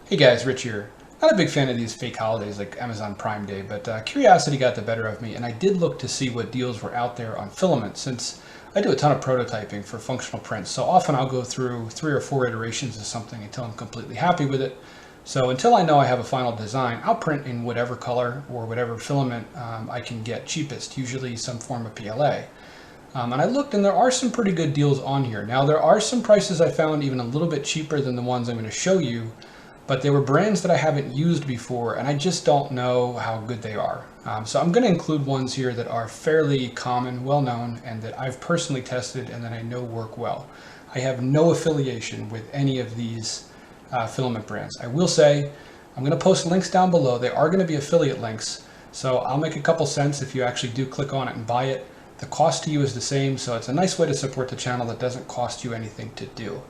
Hey guys, Rich here. Not a big fan of these fake holidays like Amazon Prime Day, but curiosity got the better of me, and I did look to see what deals were out there on filament since I do a ton of prototyping for functional prints. So often I'll go through 3 or 4 iterations of something until I'm completely happy with it. So until I know I have a final design, I'll print in whatever color or whatever filament I can get cheapest, usually some form of PLA. And I looked and there are some pretty good deals on here. Now there are some prices I found even a little bit cheaper than the ones I'm going to show you, but they were brands that I haven't used before and I just don't know how good they are. So I'm going to include ones here that are fairly common, well known, and that I've personally tested and that I know work well. I have no affiliation with any of these filament brands. I will say I'm going to post links down below. They are going to be affiliate links, so I'll make a couple cents if you actually do click on it and buy it. The cost to you is the same, so it's a nice way to support the channel that doesn't cost you anything to do.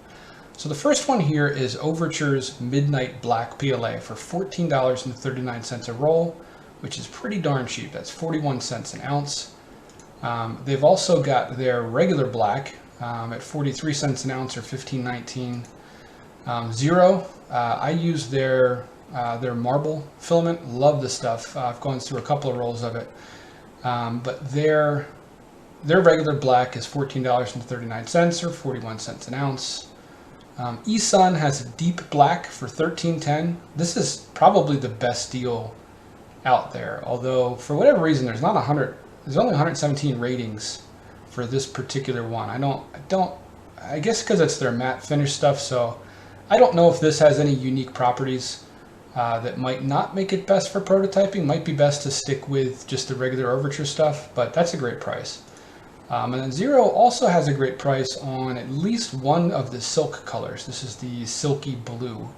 So the first one here is Overture's Midnight Black PLA for $14.39 a roll, which is pretty darn cheap. That's 41 cents an ounce. They've also got their regular black at 43 cents an ounce or $15.19. Zero, I use their marble filament. Love the stuff. I've gone through a couple of rolls of it, but their regular black is $14.39 or 41 cents an ounce. eSun has a deep black for $13.10. This is probably the best deal out there, although for whatever reason there's only 117 ratings for this particular one. I guess because it's their matte finish stuff, so I don't know if this has any unique properties that might not make it best for prototyping. Might be best to stick with just the regular Overture stuff, but that's a great price. And then Zero also has a great price on at least one of the silk colors. This is the silky blue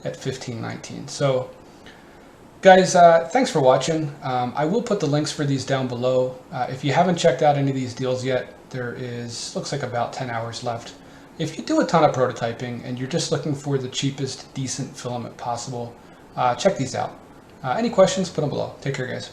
at $15.19. So guys, thanks for watching. I will put the links for these down below. If you haven't checked out any of these deals yet, looks like about 10 hours left. If you do a ton of prototyping and you're just looking for the cheapest decent filament possible, check these out. Any questions, put them below. Take care, guys.